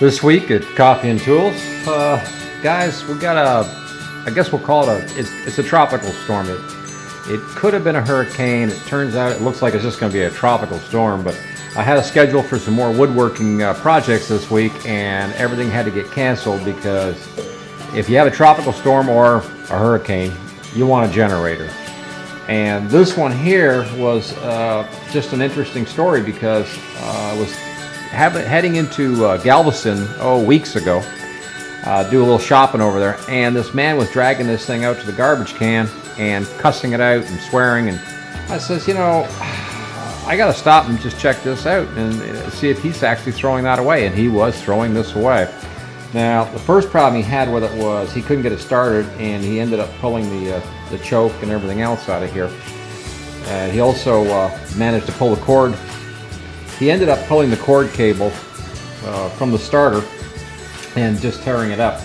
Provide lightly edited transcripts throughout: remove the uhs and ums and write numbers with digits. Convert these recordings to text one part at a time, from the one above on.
This week at Coffee and Tools, guys, we got I guess we'll call it it's a tropical storm. It could have been a hurricane. It turns out it looks like it's just going to be a tropical storm, but I had a schedule for some more woodworking projects this week, and everything had to get canceled because if you have a tropical storm or a hurricane, you want a generator. And this one here was just an interesting story because I was heading into Galveston, weeks ago, do a little shopping over there, and this man was dragging this thing out to the garbage can and cussing it out and swearing, and I says, you know, I gotta stop and just check this out and see if he's actually throwing that away, and he was throwing this away. Now, the first problem he had with it was he couldn't get it started, and he ended up pulling the choke and everything else out of here. He also managed to pull the cord. He ended up pulling the cord cable from the starter and just tearing it up,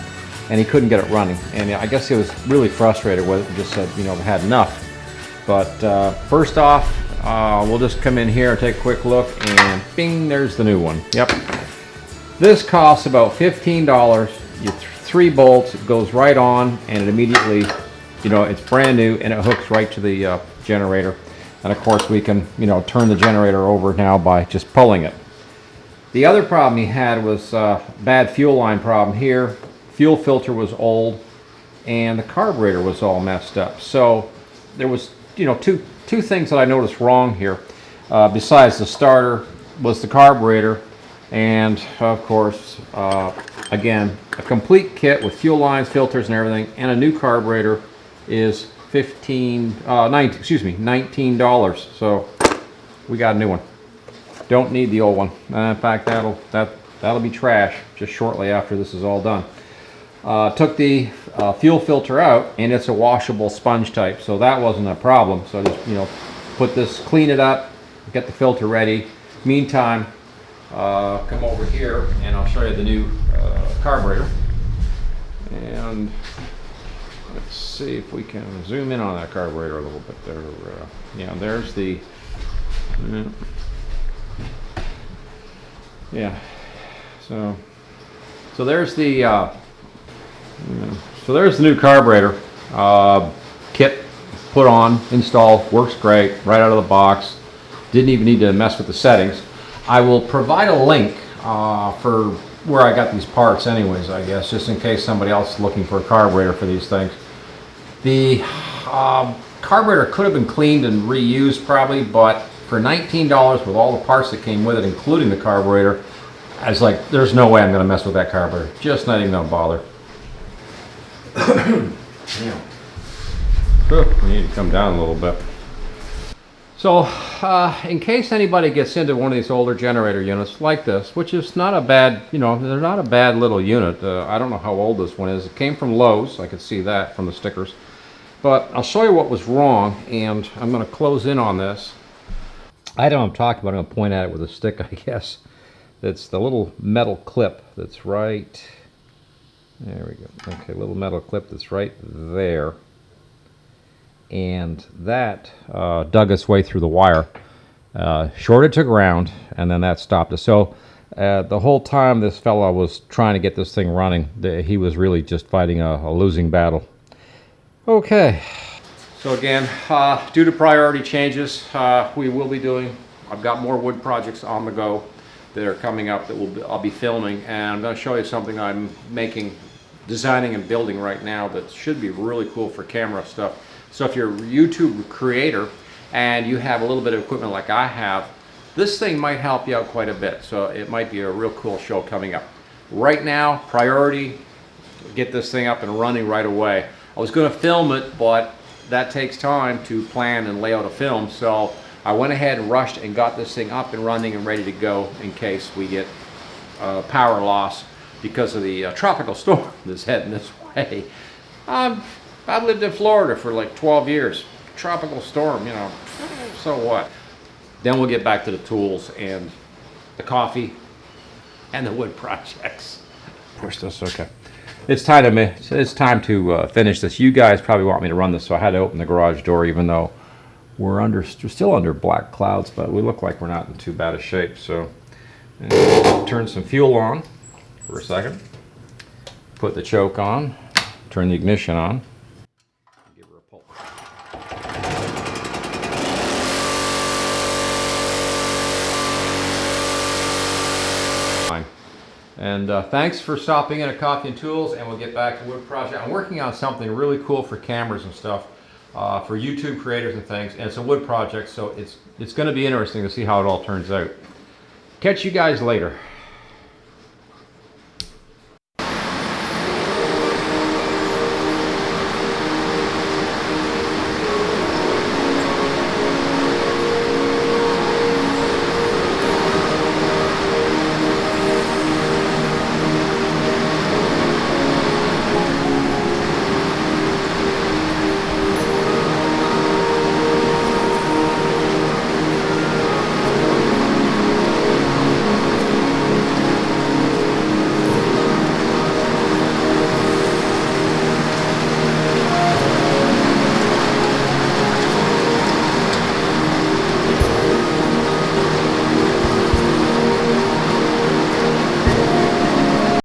and he couldn't get it running. And I guess he was really frustrated with it and just said, you know, had enough. But first off, we'll just come in here and take a quick look, and bing, there's the new one. Yep. This costs about $15. You 3 bolts, it goes right on, and it immediately, you know, it's brand new, and it hooks right to the generator. And of course we can, you know, turn the generator over now by just pulling it. The other problem he had was bad fuel line problem here. Fuel filter was old, and the carburetor was all messed up. So there was, you know, two things that I noticed wrong here. Besides the starter was the carburetor, and of course, again, a complete kit with fuel lines, filters, and everything, and a new carburetor is $19. So we got a new one. Don't need the old one. In fact, that'll be trash just shortly after this is all done. Took the fuel filter out, and it's a washable sponge type, so that wasn't a problem. So just, you know, put this, clean it up, get the filter ready. Meantime, come over here and I'll show you the new carburetor. And let's see if we can zoom in on that carburetor a little bit there. Yeah, there's the, yeah. So there's the, there's the new carburetor kit, put on, installed, works great, right out of the box. Didn't even need to mess with the settings. I will provide a link for where I got these parts anyways, I guess, just in case somebody else is looking for a carburetor for these things. The carburetor could have been cleaned and reused probably, but for $19 with all the parts that came with it, including the carburetor, I was like, there's no way I'm going to mess with that carburetor. Just not even going to bother. Yeah. We need to come down a little bit. So, in case anybody gets into one of these older generator units like this, which is not a bad, you know, they're not a bad little unit. I don't know how old this one is. It came from Lowe's. I could see that from the stickers. But I'll show you what was wrong, and I'm going to close in on this. I don't know what I'm talking about. I'm going to point at it with a stick, I guess. It's the little metal clip that's right, there we go. Okay, little metal clip that's right there. And that dug its way through the wire, shorted to ground, and then that stopped it. So the whole time this fella was trying to get this thing running, he was really just fighting a losing battle. Okay, so again, due to priority changes, we will be doing, I've got more wood projects on the go that are coming up that I'll be filming, and I'm going to show you something I'm designing and building right now that should be really cool for camera stuff. So if you're a YouTube creator and you have a little bit of equipment like I have, this thing might help you out quite a bit. So it might be a real cool show coming up. Right now, priority, get this thing up and running right away. I was going to film it, but that takes time to plan and lay out a film. So I went ahead and rushed and got this thing up and running and ready to go in case we get power loss because of the tropical storm that's heading this way. I've lived in Florida for like 12 years. Tropical storm, you know, so what? Then we'll get back to the tools and the coffee and the wood projects. Push this, okay. It's time to finish this. You guys probably want me to run this, so I had to open the garage door, even though we're still under black clouds, but we look like we're not in too bad a shape. So turn some fuel on. for a second. Put the choke on, turn the ignition on. Give her a pull. Fine. And thanks for stopping in at Coffee and Tools, and we'll get back to wood project. I'm working on something really cool for cameras and stuff, for YouTube creators and things, and it's a wood project, so it's going to be interesting to see how it all turns out. Catch you guys later.